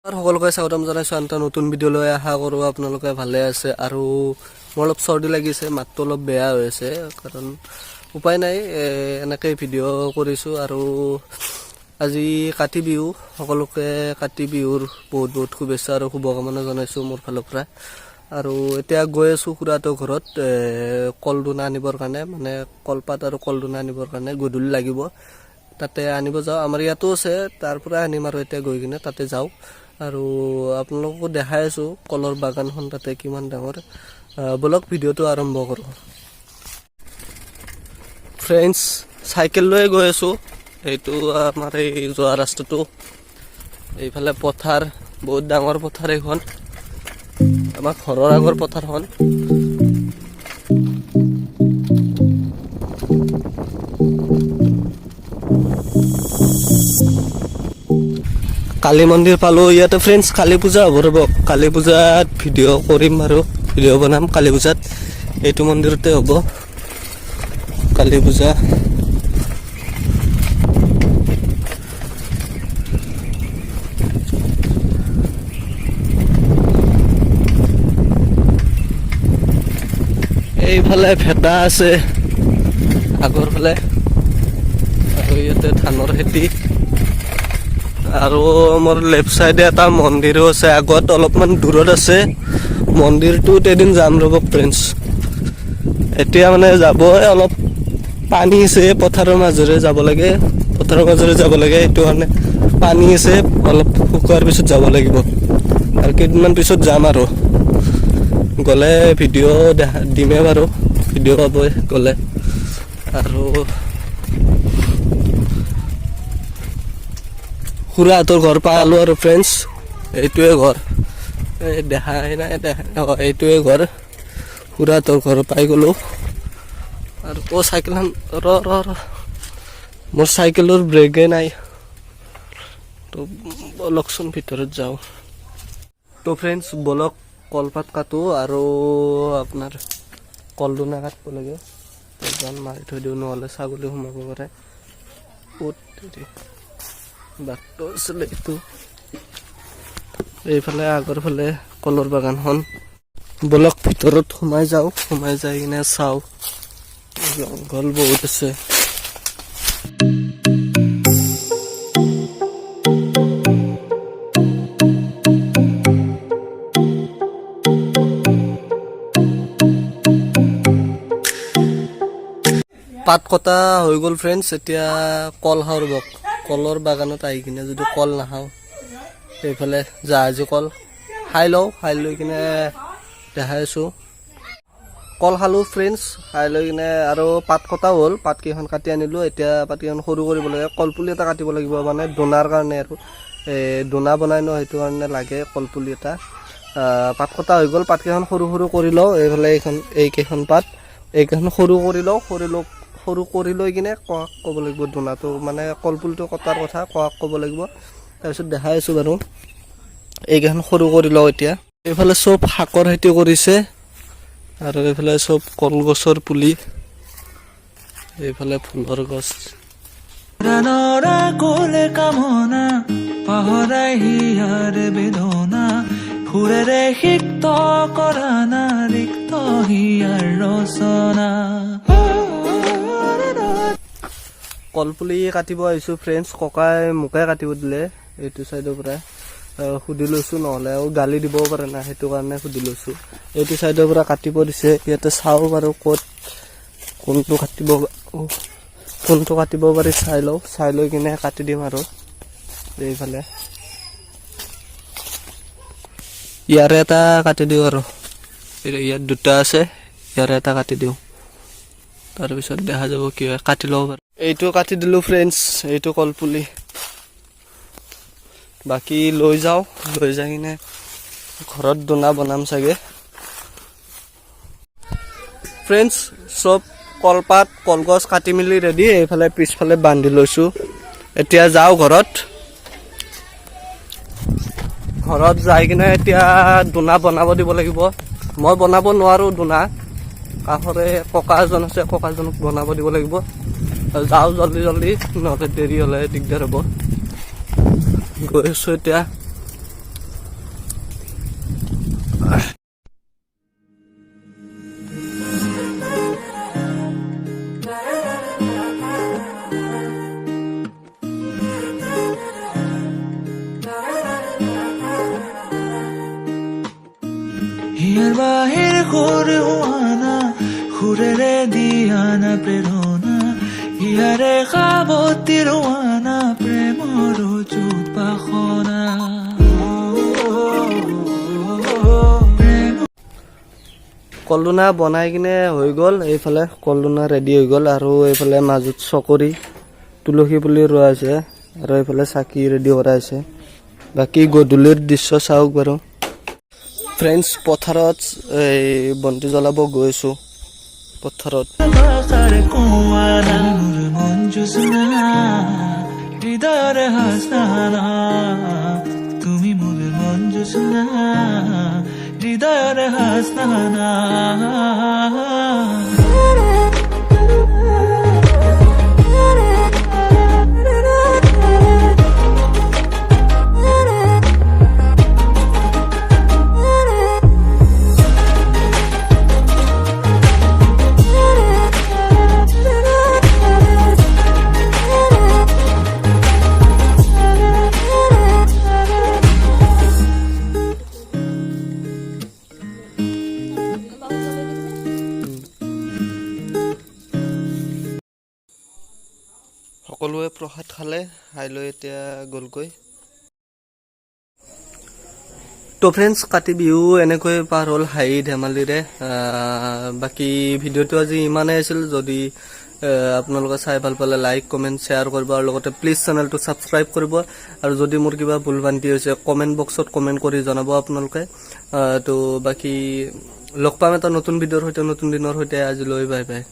সকলোকে স্বাগতম জনাইছো এটা নতুন ভিডিঅ' লৈ আশা কৰোঁ আপোনালোকে ভালে আছে আৰু মোৰ অলপ চৰ্দি লাগিছে মাতটো অলপ বেয়া হৈ আছে কাৰণ উপায় নাই এনেকৈ ভিডিঅ' কৰিছোঁ আৰু আজি কাতি বিহু সকলোকে কাতি বিহুৰ বহুত বহুত শুভেচ্ছা আৰু শুভকামনা জনাইছোঁ মোৰ ফালৰ পৰা আৰু এতিয়া গৈ আছোঁ খুৰাহঁতৰ ঘৰত কলডোনা আনিবৰ কাৰণে মানে কলপাত আৰু কলডোনা আনিবৰ কাৰণে গধূলি লাগিব তাতে আনিব যাওঁ আমাৰ ইয়াতো আছে তাৰ পৰা আনিম আৰু এতিয়া গৈ কিনে তাতে যাওঁ আৰু আপোনালোকক দেখাই আছোঁ কলৰ বাগানখন তাতে কিমান ডাঙৰ বলক ভিডিঅ'টো আৰম্ভ কৰোঁ ফ্ৰেণ্ডছ চাইকেল লৈ গৈ আছোঁ এইটো আমাৰ এই যোৱা ৰাস্তাটো এইফালে পথাৰ বহুত ডাঙৰ পথাৰ এইখন আমাৰ ঘৰৰ আগৰ পথাৰখন কালী মন্দিৰ পালোঁ ইয়াতে ফ্ৰেণ্ডছ কালী পূজা হ'ব ৰ'ব কালী পূজাত ভিডিঅ' কৰিম আৰু ভিডিঅ' বনাম কালী পূজাত এইটো মন্দিৰতে হ'ব কালী পূজা এইফালে ভেটা আছে আগৰ ফালে আৰু ইয়াতে ধানৰ খেতি আৰু মোৰ লেফ্ট চাইডে এটা মন্দিৰো আছে আগত অলপমান দূৰত আছে মন্দিৰটোত এদিন যাম ৰ'ব ফ্ৰেণ্ডছ এতিয়া মানে যাব অলপ পানী আছে পথাৰৰ মাজেৰে যাব লাগে এইটো কাৰণে পানী আছে অলপ শুকোৱাৰ পিছত যাব লাগিব আৰু কেইদিনমান পিছত যাম আৰু গ'লে ভিডিঅ' দিমে বাৰু ভিডিঅ' পাবই গ'লে আৰু খুৰাহঁতৰ ঘৰ পালোঁ আৰু ফ্ৰেণ্ডছ এইটোৱে ঘৰ দেখাই নাই এইটোৱে ঘৰ খুৰাহঁতৰ ঘৰ পাই গ'লোঁ আৰু চাইকেলখন মোৰ চাইকেলৰ ব্ৰেকে নাই তো বলকচোন ভিতৰত যাওঁ তো ফ্ৰেণ্ডছ বলক কলপাত কাটো আৰু আপোনাৰ কলডোনা কাটিব লাগে মাৰি থৈ দিওঁ নহ'লে ছাগলী সোমাব পাৰে বাটটো আছিলে এইটো এইফালে আগৰ ফালে কলৰ বাগানখন বলক ভিতৰত সোমাই যাওঁ সোমাই যাই কিনে চাওঁ জংঘল বহুত আছে পাত কটা হৈ গ'ল ফ্ৰেণ্ডছ এতিয়া কল খাওঁ ৰ'ব কলৰ বাগানত আহি কিনে যদি কল নাখাওঁ এইফালে জাহাজী কল খাই লৈ কিনে দেখাই আছোঁ কল খালোঁ ফ্ৰেণ্ডছ খাই লৈ কিনে আৰু পাত কটা হ'ল পাতকেইখন কাটি আনিলোঁ এতিয়া পাতকেইখন সৰু কৰিব লাগে কলপুলি এটা কাটিব লাগিব মানে দোনাৰ কাৰণে আৰু দোনা বনাই ন সেইটো কাৰণে লাগে কলপুলি এটা পাত কটা হৈ গ'ল পাতকেইখন সৰু কৰি লওঁ এইফালে এইকেইখন পাত এইকেইখন সৰু কৰি লৈ কিনে ক'ব লাগিব দোনাটো মানে কলপুলিটো কটাৰ কথা ক'ব লাগিব তাৰপিছত দেখাই আছোঁ বাৰু এইকেইখন সৰু কৰি লওঁ এতিয়া এইফালে চব শাকৰ খেতি কৰিছে আৰু এইফালে চব কলগছৰ পুলি এইফালে ফুলৰ গছ ফুৰেৰে সিক্ত কৰা নাৰিক্ত হিয়াৰ ৰচনা কলপুলি কাটিব আহিছোঁ ফ্ৰেণ্ডছ ককাই মোকে কাটিব দিলে এইটো চাইডৰ পৰা সুধি লৈছোঁ নহ'লে আৰু গালি দিবও পাৰে না সেইটো কাৰণে সুধি লৈছোঁ এইটো চাইডৰ পৰা কাটিব দিছে ইয়াতে চাওঁ বাৰু কোনটো কাটিব পাৰি চাই লৈ কিনে কাটি দিম আৰু এইফালে ইয়াৰে এটা কাটি দিওঁ আৰু ইয়াত দুটা আছে ইয়াৰে এটা কাটি দিওঁ তাৰপিছত দেখা যাব কি হয় কাটি ল'ব পাৰোঁ এইটো কাটি দিলোঁ ফ্ৰেণ্ডছ এইটো কলপুলি বাকী লৈ যাই কিনে ঘৰত দোনা বনাম চাগে ফ্ৰেণ্ডছ চব কলপাত কলগছ কাটি মেলি ৰেডি এইফালে পিছফালে বান্ধি লৈছোঁ এতিয়া যাওঁ ঘৰত যাই কিনে এতিয়া দোনা বনাব দিব লাগিব মই বনাব নোৱাৰোঁ দোনা কাষৰে ককা এজন আছে ককাজনক বনাব দিব লাগিব যাওঁ জলদি নহ'লে দেৰি হ'লে দিগদাৰ হ'ব গৈ আছোঁ এতিয়া বাহিৰ সুৰ হোৱানা সুৰেৰে দিয়ানা প্ৰেৰণা ইয়াৰে সাৱতী ৰোৱানা প্ৰেমৰ উপাসনা কলডোনা বনাই কিনে হৈ গ'ল এইফালে কলডোনা ৰেডি হৈ গ'ল আৰু এইফালে মাজত চকৰি তুলসী পুলি ৰোৱা আছে আৰু এইফালে চাকি ৰেডি কৰা আছে বাকী গধূলিৰ দৃশ্য চাওক বাৰু ফ্ৰেণ্ডছ পথাৰত এই বন্তি জ্বলাব গৈছোঁ পথাৰত হৃদয়ৰ হাসনা তুমি মোৰ মন জোছনা হৃদয়ৰ হাসনা সকলোৱে প্ৰসাদ খালে খাই লৈ এতিয়া গ'লগৈ তো ফ্ৰেণ্ডছ কাতি বিহু এনেকৈ পাৰ হ'ল হাঁহি ধেমালিৰে বাকী ভিডিঅ'টো আজি ইমানেই আছিল যদি আপোনালোকে চাই ভাল পালে লাইক কমেণ্ট শ্বেয়াৰ কৰিব আৰু লগতে প্লিজ চেনেলটো ছাবস্ক্ৰাইব কৰিব আৰু যদি মোৰ কিবা ভুল ভ্ৰান্তি হৈছে কমেণ্ট বক্সত কমেণ্ট কৰি জনাব আপোনালোকে তো বাকী লগ পাম এটা নতুন ভিডিঅ'ৰ সৈতে নতুন দিনৰ সৈতে আজিলৈ বাই বাই